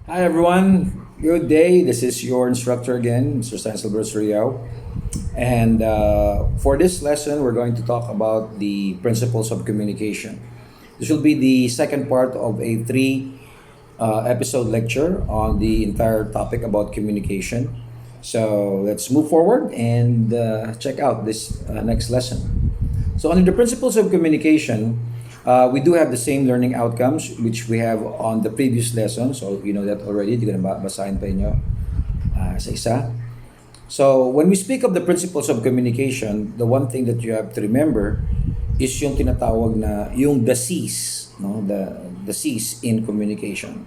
Hi everyone, good day. This is your instructor again, Mr. Stanislas Rio. And for this lesson, we're going to talk about the principles of communication. This will be the second part of a three episode lecture on the entire topic about communication. So let's move forward and check out this next lesson. So under the principles of communication, we do have the same learning outcomes which we have on the previous lesson. So you know that already. Hindi ko na basahin pa inyo sa isa. So when we speak of the principles of communication, the one thing that you have to remember is yung tinatawag na yung the C's, no? The C's in communication.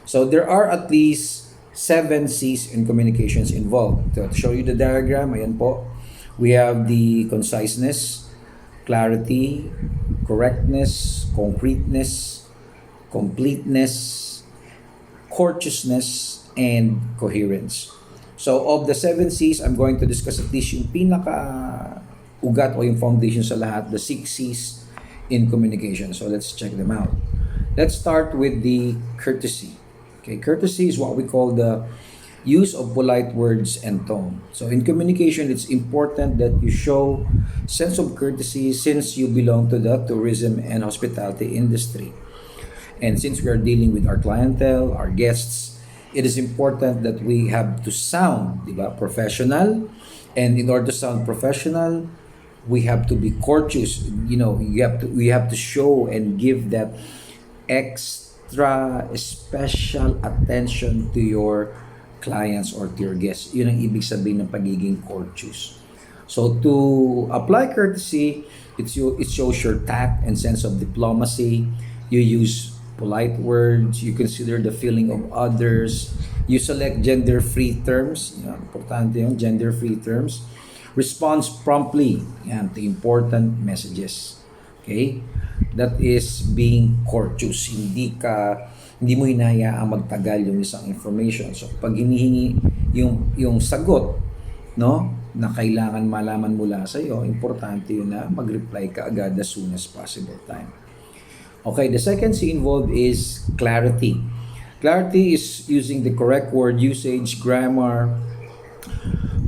So there are at least 7 C's in communications involved. To show you the diagram, ayan po. We have the conciseness, clarity, correctness, concreteness, completeness, courteousness, and coherence. So of the 7 C's, I'm going to discuss at least yung pinaka ugat o yung foundation sa lahat, the 6 C's in communication. So let's check them out. Let's start with the courtesy. Okay, courtesy is what we call the use of polite words and tone. So in communication, it's important that you show sense of courtesy since you belong to the tourism and hospitality industry. And since we are dealing with our clientele, our guests, it is important that we have to sound, di ba, professional. And in order to sound professional, we have to be courteous. You know, we have to show and give that extra special attention to your clients or to your guests. Yun ang ibig sabihin ng pagiging courteous. So to apply courtesy, it shows your tact and sense of diplomacy. You use polite words, you consider the feeling of others, you select gender-free terms, yan, importante yung gender-free terms, responds promptly yan, to important messages. Okay? That is being courteous. Hindi mo hinahayaang magtagal yung isang information. So pag hinihingi yung sagot, no, na kailangan malaman mula sa iyo, importante yun na mag-reply ka agad as soon as possible time. Okay, the second C involved is clarity. Clarity is using the correct word usage, grammar,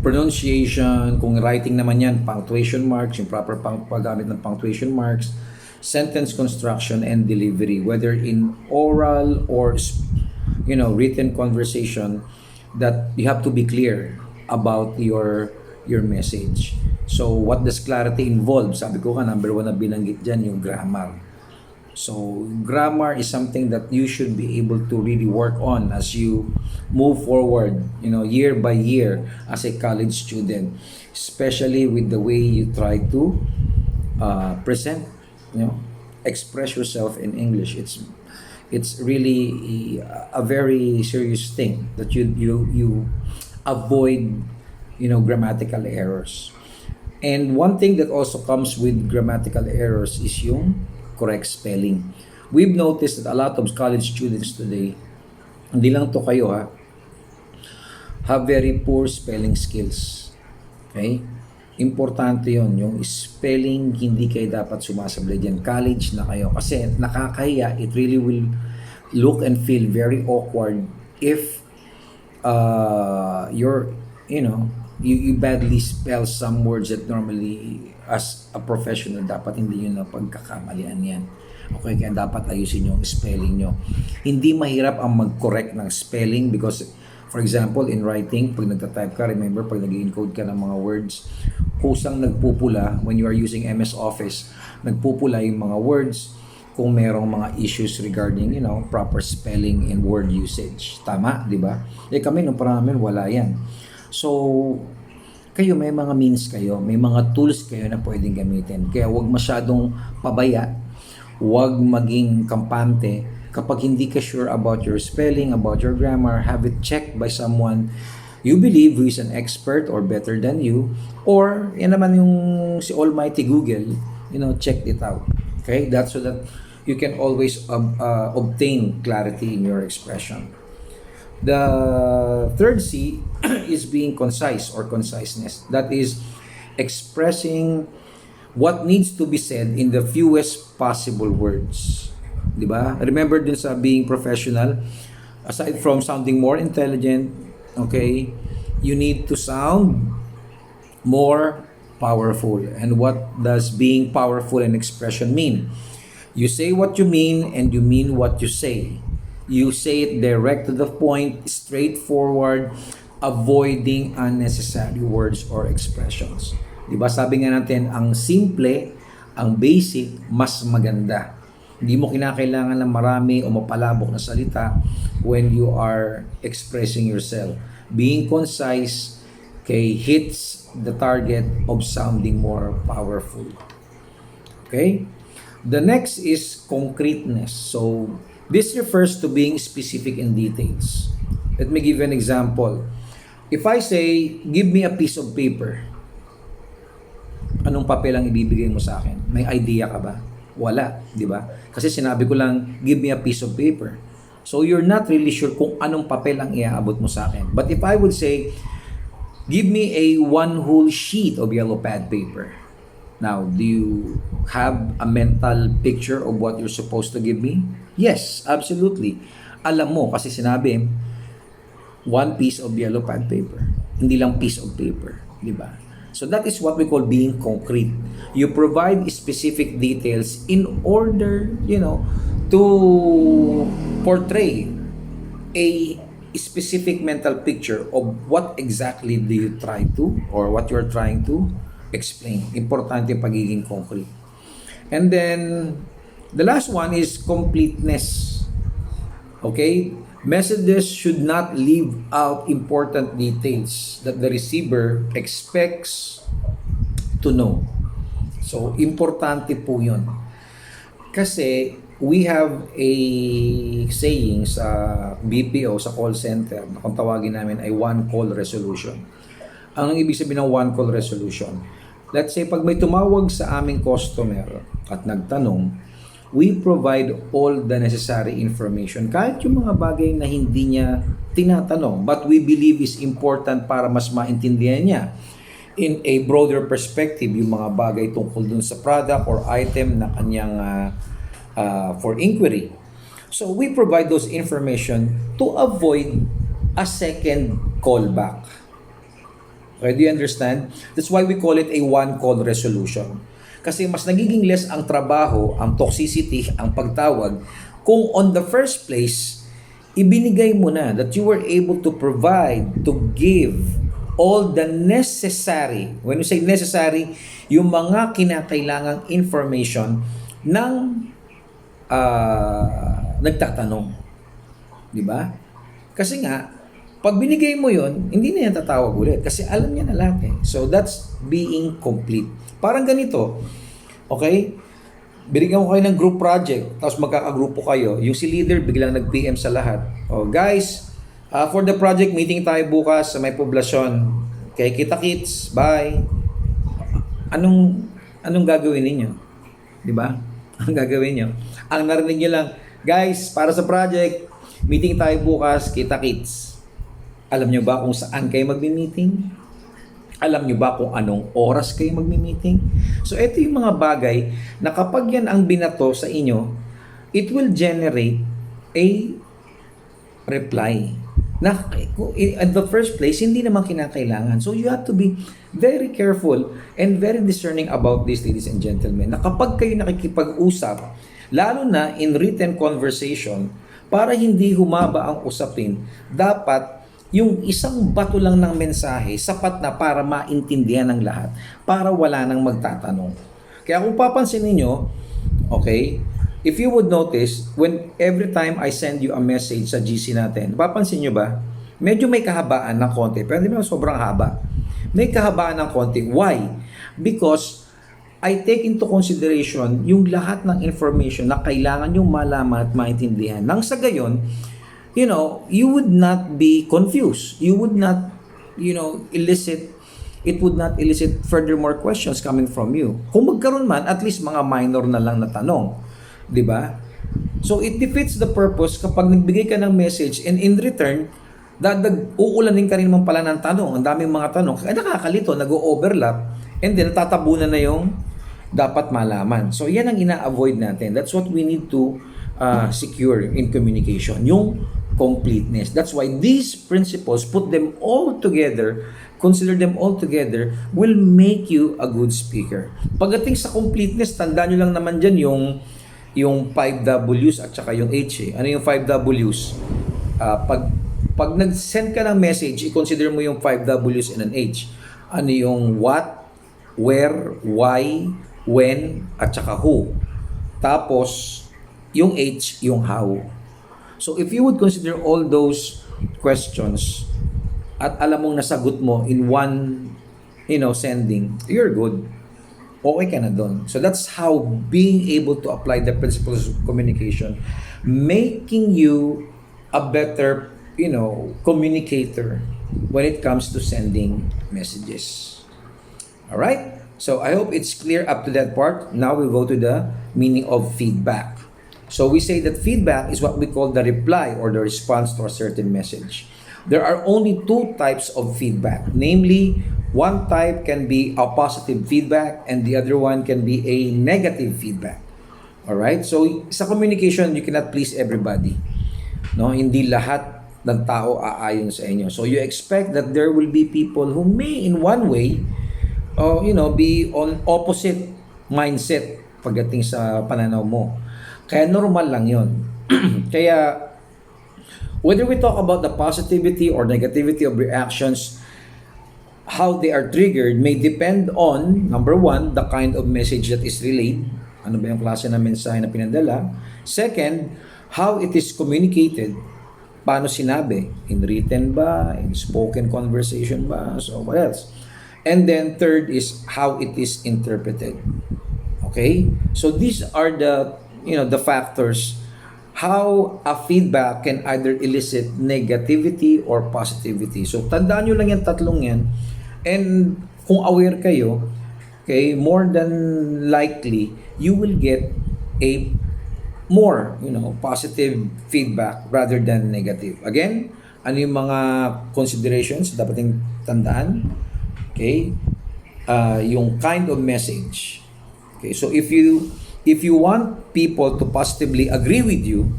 pronunciation, kung writing naman yan, punctuation marks, yung proper paggamit ng punctuation marks, sentence construction and delivery, whether in oral or written conversation, that you have to be clear about your message. So what does clarity involve? Sabi ko number 1 na binanggit dyan, yung grammar. So grammar is something that you should be able to really work on as you move forward, year by year as a college student, especially with the way you try to present, express yourself in English. It's really a very serious thing that you avoid, grammatical errors. And one thing that also comes with grammatical errors is yung correct spelling. We've noticed that a lot of college students today, hindi lang to kayo have very poor spelling skills. Okay? Importante yon, yung spelling, hindi kayo dapat sumasablay dyan. College na kayo. Kasi nakakahiya, it really will look and feel very awkward if you badly spell some words that normally as a professional dapat hindi nyo na pagkakamalian yan. Okay, kaya dapat ayusin yung spelling nyo. Hindi mahirap ang mag-correct ng spelling because, for example, in writing, pag nagtatype ka, remember, pag nag-encode ka ng mga words, kusang nagpupula, when you are using MS Office, nagpupula yung mga words kung merong mga issues regarding, proper spelling and word usage. Tama, di ba? Kami, nung parang wala yan. So, kayo may mga means kayo, may mga tools kayo na pwedeng gamitin. Kaya huwag masyadong pabaya, huwag maging kampante. Kapag hindi ka sure about your spelling, about your grammar, have it checked by someone you believe who is an expert or better than you, or yan naman yung si Almighty Google, check it out. Okay? That's so that you can always obtain clarity in your expression. The third C is being concise or conciseness. That is expressing what needs to be said in the fewest possible words. Di ba? Remember din sa being professional, aside from sounding more intelligent, okay, you need to sound more powerful. And what does being powerful in expression mean? You say what you mean and you mean what you say. You say it direct to the point, straightforward, avoiding unnecessary words or expressions. Diba sabi nga natin, ang simple, ang basic, mas maganda. Hindi mo kinakailangan ng marami o mapalabok na salita when you are expressing yourself. Being concise, okay, hits the target of sounding more powerful. Okay? The next is concreteness. So, this refers to being specific in details. Let me give you an example. If I say, give me a piece of paper, anong papel ang ibibigay mo sa akin? May idea ka ba? Wala, di ba? Kasi sinabi ko lang, give me a piece of paper. So, you're not really sure kung anong papel ang iaabot mo sa akin. But if I would say, give me a one whole sheet of yellow pad paper. Now, do you have a mental picture of what you're supposed to give me? Yes, absolutely. Alam mo, kasi sinabi, one piece of yellow pad paper. Hindi lang piece of paper. Di ba? So that is what we call being concrete. You provide specific details in order, to portray a specific mental picture of what exactly do you try to or what you're trying to explain. Importante yung pagiging concrete. And then, the last one is completeness. Okay? Messages should not leave out important details that the receiver expects to know. So, importante po yun. Kasi, we have a saying sa BPO, sa call center, na kung tawagin namin ay one call resolution. Ang ibig sabihin ng one call resolution? Let's say, pag may tumawag sa aming customer at nagtanong, we provide all the necessary information. Kahit yung mga bagay na hindi niya tinatanong, but we believe is important para mas maintindihan niya. In a broader perspective, yung mga bagay tungkol dun sa product or item na kanyang for inquiry. So, we provide those information to avoid a second callback. Okay, do you understand? That's why we call it a one-call resolution. Kasi mas nagiging less ang trabaho, ang toxicity, ang pagtawag, kung on the first place, ibinigay mo na that you were able to provide, to give all the necessary, when you say necessary, yung mga kinakailangang information ng nagtatanong. Di ba? Kasi nga, pag binigay mo yon, hindi na yan tatawag ulit kasi alam niya na lahat eh. So that's being complete. Parang ganito, okay? Binigyan ko kayo ng group project, tapos magkakagrupo kayo. Yung si leader biglang nag-PM sa lahat. Oh, guys, for the project, meeting tayo bukas sa may poblasyon. Okay, kita-kits, bye. Anong gagawin ninyo? Di ba? Ang gagawin nyo? Ang narinig nyo lang, guys, para sa project, meeting tayo bukas, kita-kits. Alam nyo ba kung saan kayo magmi-meeting? Alam nyo ba kung anong oras kayo magmi-meeting? So, ito yung mga bagay na kapag yan ang binato sa inyo, it will generate a reply. Na, in the first place, hindi naman kinakailangan. So, you have to be very careful and very discerning about this, ladies and gentlemen. Na kapag kayo nakikipag-usap, lalo na in written conversation, para hindi humaba ang usapin, dapat yung isang bato lang ng mensahe, sapat na para maintindihan ng lahat, para wala nang magtatanong. Kaya kung papansin niyo, okay, if you would notice, when every time I send you a message sa GC natin, papansin niyo ba, medyo may kahabaan ng konti, pero hindi naman sobrang haba. May kahabaan ng konti. Why? Because I take into consideration yung lahat ng information na kailangan yung malaman at maintindihan. Nang sa gayon, you would not be confused. You would not, it would not elicit further more questions coming from you. Kung magkaroon man, at least mga minor na lang na tanong. Di ba? So, it defeats the purpose kapag nagbigay ka ng message and in return, uulanin ka rin naman pala ng tanong. Ang daming mga tanong. Kaya nakakalito, nag-overlap, and then natatabunan na yung dapat malaman. So, yan ang ina-avoid natin. That's what we need to secure in communication. Yung completeness. That's why these principles, put them all together, consider them all together, will make you a good speaker. Pagdating sa completeness, tandaan nyo lang naman dyan yung 5 W's at saka yung H. Ano yung 5 W's? Pag nag-send ka ng message, i-consider mo yung 5 W's and an H. Ano yung what, where, why, when, at saka who. Tapos, yung H, yung how. So if you would consider all those questions at alam mong nasagot mo in one, sending, you're good. Okay ka na doon. So that's how being able to apply the principles of communication, making you a better, communicator when it comes to sending messages. All right? So I hope it's clear up to that part. Now we'll go to the meaning of feedback. So we say that feedback is what we call the reply or the response to a certain message. There are only two types of feedback. Namely, one type can be a positive feedback and the other one can be a negative feedback. Alright? So sa communication, you cannot please everybody. No, hindi lahat ng tao aayon sa inyo. So you expect that there will be people who may in one way be on opposite mindset pagdating sa pananaw mo. Kaya normal lang yon. Kaya whether we talk about the positivity or negativity of reactions, how they are triggered may depend on, number one, the kind of message that is relayed. Ano ba yung klase ng mensahe na pinadala? Second, how it is communicated. Paano sinabi? In written ba? In spoken conversation ba? So what else? And then third is how it is interpreted. Okay? So these are the factors how a feedback can either elicit negativity or positivity. So tandaan nyo lang yung tatlong yan. And kung aware kayo, okay, more than likely, you will get a more, positive feedback rather than negative. Again, ano yung mga considerations dapat yung tandaan? Okay? Yung kind of message. Okay, so if you want people to positively agree with you,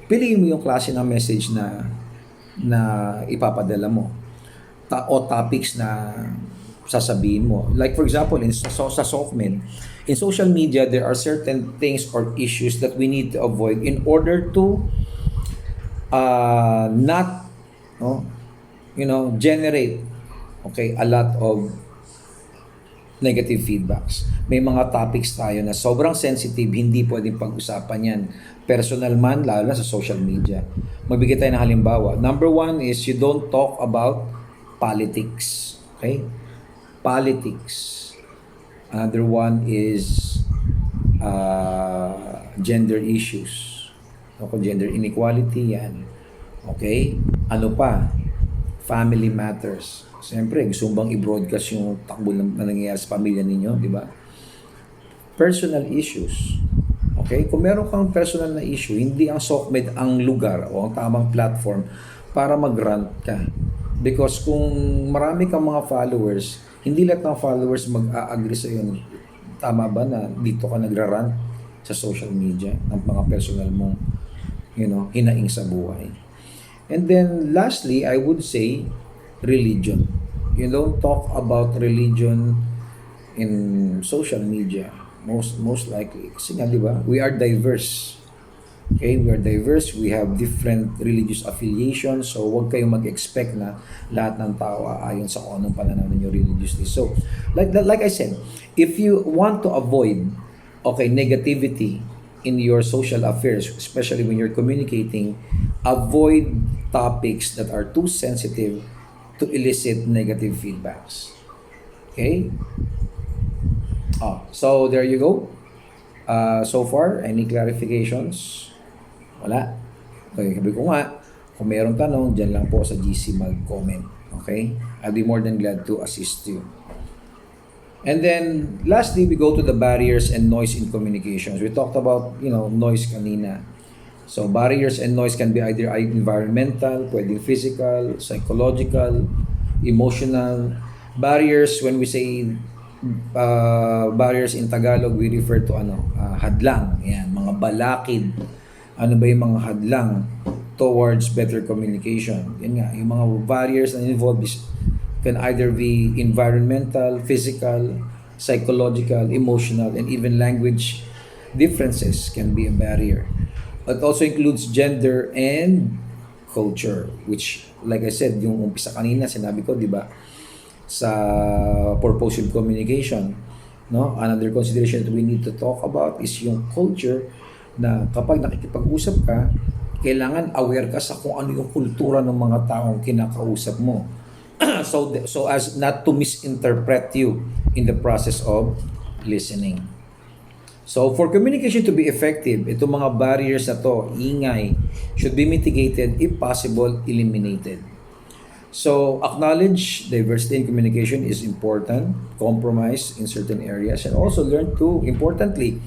piliin mo yung klase ng message na ipapadala mo o topics na sasabihin mo. Like for example, sa SOCMED, in social media, there are certain things or issues that we need to avoid in order to not generate a lot of negative feedbacks. May mga topics tayo na sobrang sensitive, hindi pwedeng pag-usapan yan. Personal man, lalo na sa social media. Magbigay tayo ng halimbawa. Number one is you don't talk about politics. Okay? Politics. Another one is gender issues. Gender inequality, yan. Okay? Ano pa? Family matters. Siyempre, gusto bang i-broadcast yung takbo na nangyayari sa pamilya ninyo, di ba? Personal issues. Okay? Kung meron kang personal na issue, hindi ang SOCMED ang lugar o ang tamang platform para mag-rant ka. Because kung marami kang mga followers, hindi lahat ng followers mag-a-agree sa iyo. Tama ba na dito ka nagra-rant sa social media ng mga personal mong hinaing sa buhay? And then lastly, I would say religion. You don't talk about religion in social media most likely. Kasi nga, di ba? We are diverse. Okay? We are diverse. We have different religious affiliations. So, huwag kayong mag-expect na lahat ng tao aayon sa kung anong pananaw ninyo religiously. So, like I said, if you want to avoid negativity in your social affairs, especially when you're communicating, avoid topics that are too sensitive to elicit negative feedbacks. Okay? So there you go. So far, any clarifications? Wala. Okay, sabi ko nga, kung mayroong tanong, dyan lang po sa GC mag-comment. Okay? I'll be more than glad to assist you. And then, lastly, we go to the barriers and noise in communications. We talked about, noise kanina. So, barriers and noise can be either environmental, pwedeng physical, psychological, emotional. Barriers, when we say barriers in Tagalog, we refer to hadlang. Yan, mga balakid. Ano ba yung mga hadlang? towards better communication. Yan nga, yung mga barriers na involved can either be environmental, physical, psychological, emotional, and even language differences can be a barrier. It also includes gender and culture, which, like I said, yung umpisa kanina, sinabi ko, di ba, sa purposive communication, no? Another consideration that we need to talk about is yung culture, na kapag nakikipag-usap ka, kailangan aware ka sa kung ano yung kultura ng mga taong kinakausap mo. So as not to misinterpret you in the process of listening. So for communication to be effective, itong mga barriers na to, ingay, should be mitigated, if possible, eliminated. So acknowledge diversity in communication is important, compromise in certain areas, and also learn to, importantly,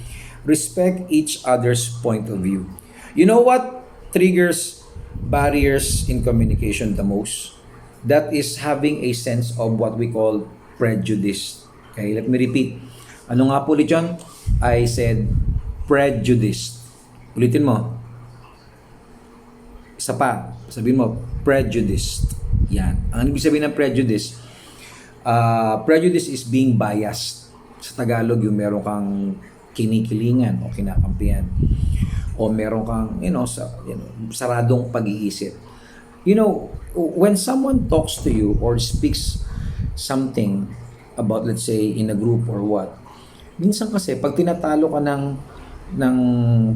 respect each other's point of view. You know what triggers barriers in communication the most? That is having a sense of what we call prejudice. Okay, let me repeat. Ano nga po ulit yun? I said prejudice. Ulitin mo. Isa pa. Sabihin mo, prejudice. Yan. Ang ibig sabihin ng prejudice, prejudice is being biased. Sa Tagalog, yung meron kang kinikilingan o kinakampihan. O meron kang, saradong pag-iisip. When someone talks to you or speaks something about, let's say, in a group or what, minsan kasi, pag tinatalo ka ng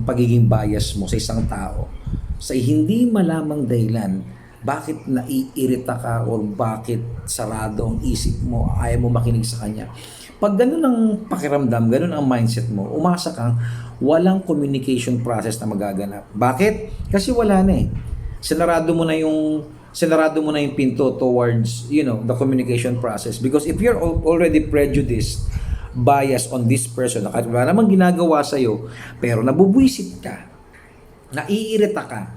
pagiging bias mo sa isang tao, sa hindi malamang dahilan, bakit naiirita ka o bakit sarado ang isip mo, ayaw mo makinig sa kanya. Pag ganun ang pakiramdam, ganun ang mindset mo, umasa kang walang communication process na magaganap. Bakit? Kasi wala na eh. Sinarado mo na yung pinto towards, the communication process. Because if you're already prejudiced, biased on this person, kahit wala namang ginagawa sa'yo, pero nabubwisit ka, naiirita ka,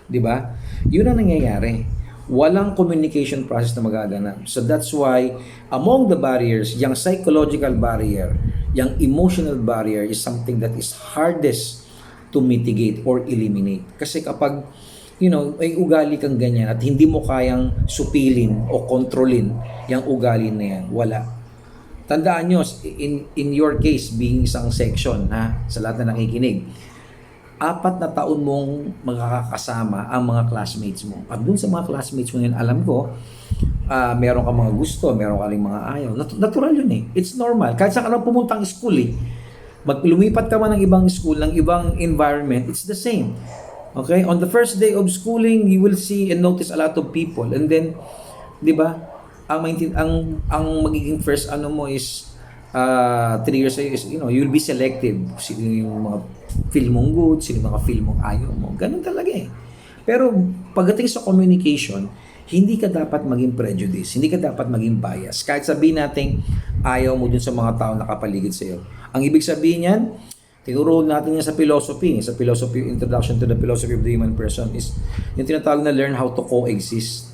di ba? Yun ang nangyayari. Walang communication process na magaganap. So that's why, among the barriers, yung psychological barrier, yung emotional barrier is something that is hardest to mitigate or eliminate. Kasi kapag may ugali kang ganyan at hindi mo kayang supilin o kontrolin yung ugali na yan, wala. Tandaan nyo, in your case, being isang section, sa lahat na nakikinig, 4 na taon mong makakasama ang mga classmates mo. At dun sa mga classmates mo yun, alam ko, meron ka mga gusto, meron ka rin mga ayaw. Natural yun eh. It's normal. Kahit saan ka lang pumuntang school eh. Lumipat ka man ng ibang school, ng ibang environment, it's the same. Okay? On the first day of schooling, you will see and notice a lot of people. And then, di ba, ang magiging first mo is 3 years is, you'll be selective. Sino yung mga feel mong good, sino yung mga feel mong ayaw mo. Ganun talaga eh. Pero pagdating sa communication, hindi ka dapat maging prejudice, hindi ka dapat maging bias. Kahit sabihin natin ayaw mo dun sa mga tao nakapaligid sa iyo. Ang ibig sabihin niyan, tinuro natin yan sa philosophy, Introduction to the Philosophy of the Human Person, is yung tinatawag na learn how to coexist.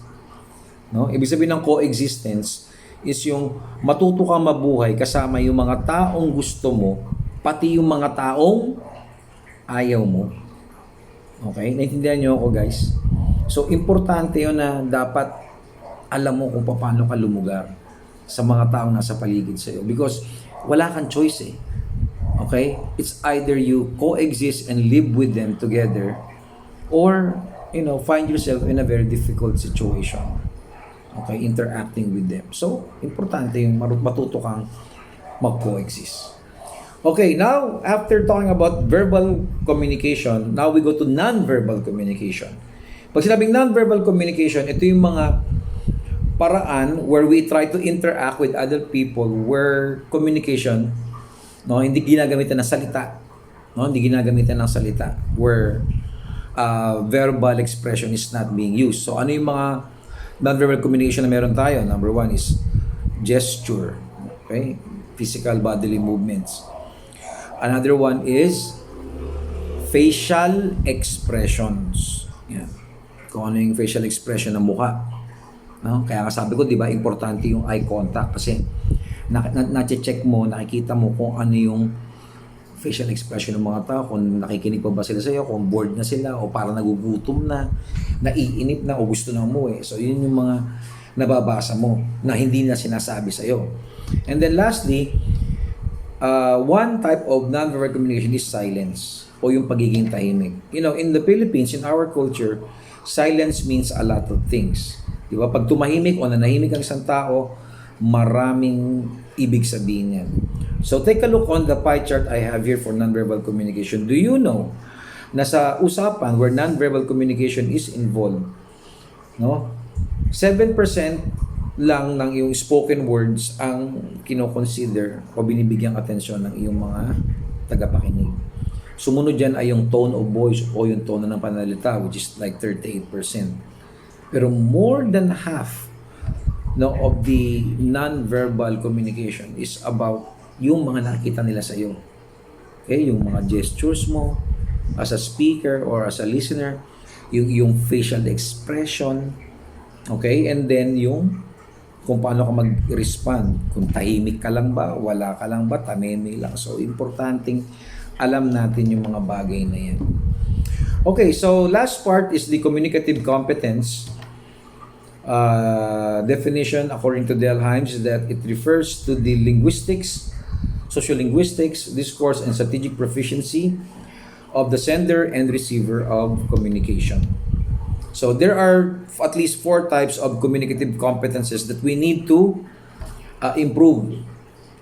No? Ibig sabihin ng coexistence is yung matuto kang mabuhay kasama yung mga taong gusto mo, pati yung mga taong ayaw mo. Okay? Naintindihan niyo ako, guys? So, importante yun na dapat alam mo kung paano ka lumugar sa mga taong nasa paligid sa'yo. Because wala kang choice eh. Okay? It's either you coexist and live with them together or, find yourself in a very difficult situation. Okay? Interacting with them. So, importante yung matuto kang mag-coexist. Okay, now, after talking about verbal communication, now we go to non-verbal communication. Pag sinabing non-verbal communication, ito yung mga paraan where we try to interact with other people where communication, hindi ginagamitan ng salita. Hindi ginagamitan ng salita. Where verbal expression is not being used. So, ano yung mga non-verbal communication na meron tayo? Number 1 is gesture. Okay? Physical bodily movements. Another one is facial expressions. Yan. Kung ano yung facial expression ng mukha. No? Kaya sabi ko, di ba, importante yung eye contact kasi na-check mo, nakikita mo kung ano yung facial expression ng mga tao, kung nakikinig pa ba sila sa iyo, kung bored na sila, o parang nagugutom na, naiinip na, o gusto na umuwi. So, yun yung mga nababasa mo na hindi na sinasabi sa iyo. And then lastly, one type of non-verbal communication is silence, o yung pagiging tahimik. You know, in the Philippines, in our culture, silence means a lot of things. Di ba? Pag tumahimik o nanahimik ang isang tao, maraming ibig sabihin yan. So take a look on the pie chart I have here for nonverbal communication. Do you know na sa usapan where nonverbal communication is involved, no? 7% lang ng iyong spoken words ang kino-consider o binibigyang atensyon ng iyong mga tagapakinig. Sumunod dyan ay yung tone of voice o yung tono ng pananalita, which is like 38%. Pero more than half, no, of the non-verbal communication is about yung mga nakita nila sa iyo. Okay, yung mga gestures mo as a speaker or as a listener, yung facial expression, okay, and then yung kung paano ka mag-respond, kung tahimik ka lang ba, wala ka lang ba, tameme lang. So importanteng alam natin yung mga bagay na yan. Okay, so last part is the communicative competence. Definition according to Del Hymes is that it refers to the linguistics, sociolinguistics, discourse, and strategic proficiency of the sender and receiver of communication. So there are at least 4 types of communicative competences that we need to improve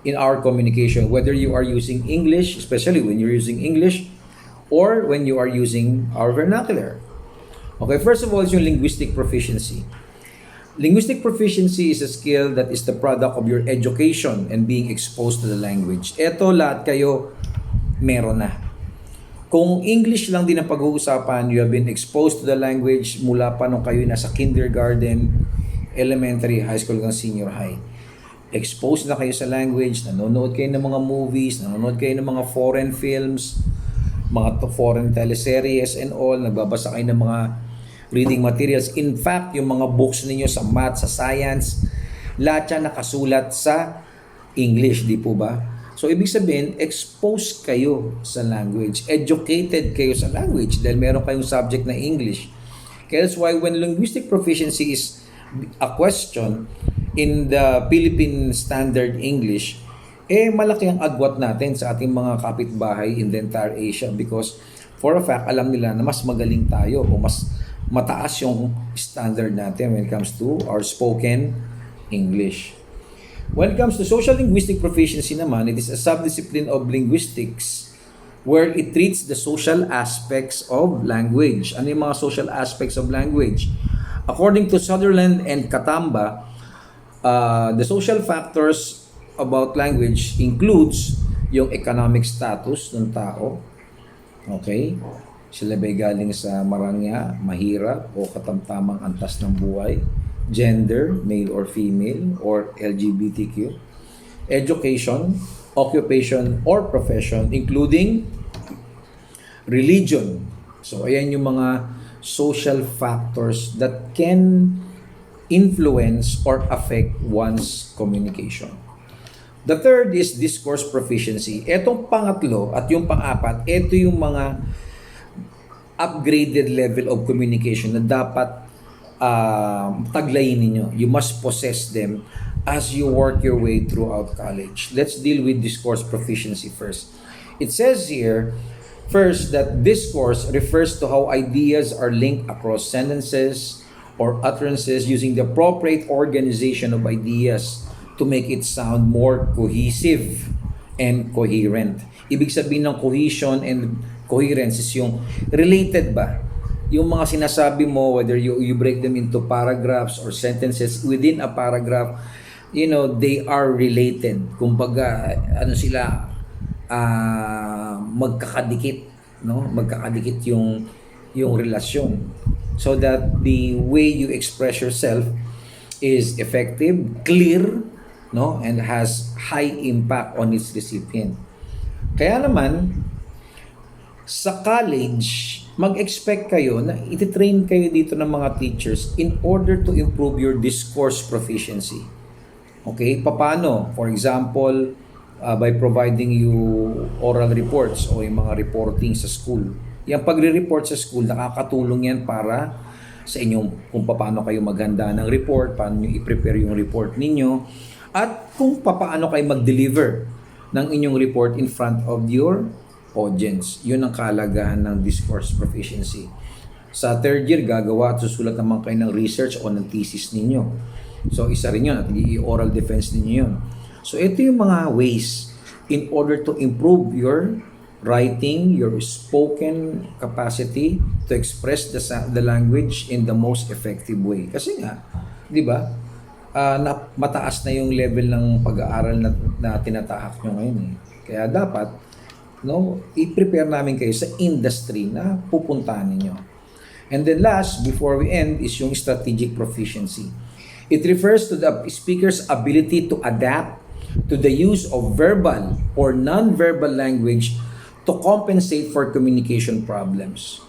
in our communication, whether you are using English, especially when you're using English, or when you are using our vernacular. Okay, first of all is yung linguistic proficiency. Linguistic proficiency is a skill that is the product of your education and being exposed to the language. Ito lahat kayo meron na. Kung English lang din ang pag-uusapan, you have been exposed to the language mula pa nung kayo nasa kindergarten, elementary, high school, hanggang senior high. Exposed na kayo sa language, nanonood kayo ng mga movies, nanonood kayo ng mga foreign films, mga foreign teleseries and all, nagbabasa kayo ng mga reading materials. In fact, yung mga books ninyo sa math, sa science, lahat yan nakasulat sa English, di po ba? So, ibig sabihin, exposed kayo sa language, educated kayo sa language dahil meron kayong subject na English. Kaya that's why when linguistic proficiency is a question in the Philippine Standard English, malaki ang agwat natin sa ating mga kapitbahay in the entire Asia because for a fact, alam nila na mas magaling tayo o mas mataas yung standard natin when it comes to our spoken English. When it comes to social linguistic proficiency naman, it is a subdiscipline of linguistics where it treats the social aspects of language. Ano yung mga social aspects of language? According to Sutherland and Katamba, the social factors about language includes yung economic status ng tao. Okay? Sila ba'y galing sa marangya, mahirap, o katamtamang antas ng buhay? Gender, male or female, or LGBTQ? Education, occupation, or profession, including religion. So, ayan yung mga social factors that can influence or affect one's communication. The third is discourse proficiency. Etong pangatlo at yung pang-apat, ito yung mga upgraded level of communication na dapat taglayin ninyo. You must possess them as you work your way throughout college. Let's deal with discourse proficiency first. It says here, first, that discourse refers to how ideas are linked across sentences or utterances using the appropriate organization of ideas to make it sound more cohesive and coherent. Ibig sabihin ng cohesion and coherence is yung related ba? Yung mga sinasabi mo, whether you break them into paragraphs or sentences within a paragraph, you know, they are related. Kumbaga, ano sila, magkakadikit, no? Magkakadikit yung relasyon. So that the way you express yourself is effective, clear, no? And has high impact on its recipient. Kaya naman, sa college, mag-expect kayo na ititrain kayo dito ng mga teachers in order to improve your discourse proficiency. Okay? Paano? For example, by providing you oral reports o yung mga reporting sa school. Yung pagre-report sa school, nakakatulong yan para sa inyong kung paano kayo maghanda ng report, paano nyo i-prepare yung report ninyo, at kung paano kayo mag-deliver ng inyong report in front of your audience. Yun ang kahalagahan ng discourse proficiency. Sa third year, gagawa at susulat naman kayo ng research o ng thesis ninyo. So, isa rin yun, at i-oral defense ninyo yun. So, ito yung mga ways in order to improve your writing, your spoken capacity to express the language in the most effective way. Kasi nga, di ba, mataas na yung level ng pag-aaral na tinatahak nyo ngayon. Kaya dapat, i-prepare namin kayo sa industry na pupuntahan ninyo. And then last, before we end, is yung strategic proficiency. It refers to the speaker's ability to adapt to the use of verbal or non-verbal language to compensate for communication problems.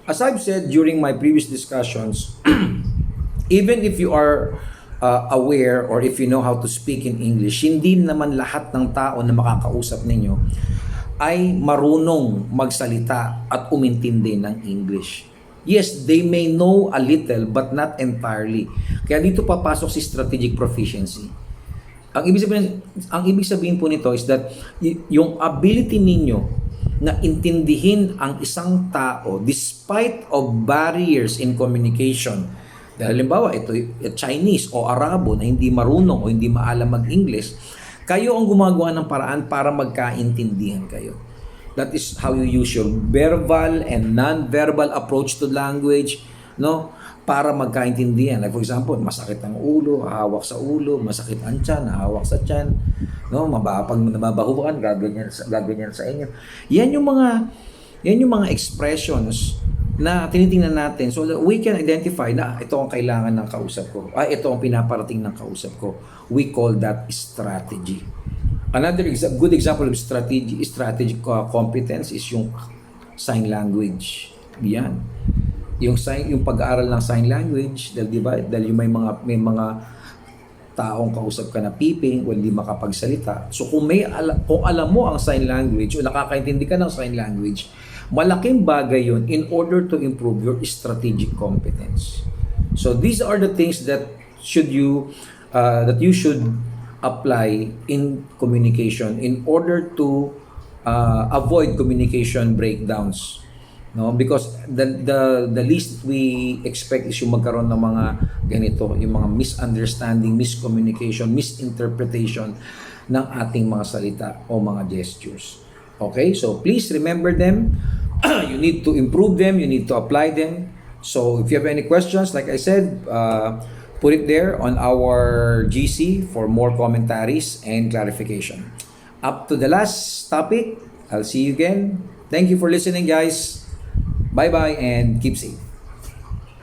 As I've said during my previous discussions, even if you are aware or if you know how to speak in English, hindi naman lahat ng tao na makakausap ninyo ay marunong magsalita at umintindi ng English. Yes, they may know a little but not entirely. Kaya dito papasok si strategic proficiency. Ang ibig sabihin po nito is that yung ability ninyo na intindihin ang isang tao despite of barriers in communication. Dahil halimbawa, ito Chinese o Arabo na hindi marunong o hindi maalam mag-English, kayo ang gumagawa ng paraan para magkaintindihan kayo. That is how you use your verbal and non-verbal approach to language, para magkaintindihan. Like for example, masakit ang ulo, hahawak sa ulo, masakit ang tiyan, hahawak sa tiyan, pag nababahuan, gagawin yan sa inyo. Yan yung mga expressions na tinitingnan natin so that we can identify na ito ang kailangan ng kausap ko. Ito ang pinaparating ng kausap ko. We call that strategy. Another good example of strategic competence is yung sign language. Yan. Yung pag-aaral ng sign language, dahil yung may mga taong kausap ka na piping o hindi makapagsalita. So kung alam mo ang sign language o nakakaintindi ka ng sign language, malaking bagay yun in order to improve your strategic competence. So these are the things that you should apply in communication in order to avoid communication breakdowns. Because the least we expect is yung magkaroon ng mga ganito, yung mga misunderstanding, miscommunication, misinterpretation ng ating mga salita o mga gestures. Okay, so please remember them. You need to improve them, you need to apply them. So if you have any questions, like I said, put it there on our GC for more commentaries and clarification. Up to the last topic, I'll see you again. Thank you for listening, guys. Bye-bye and keep safe.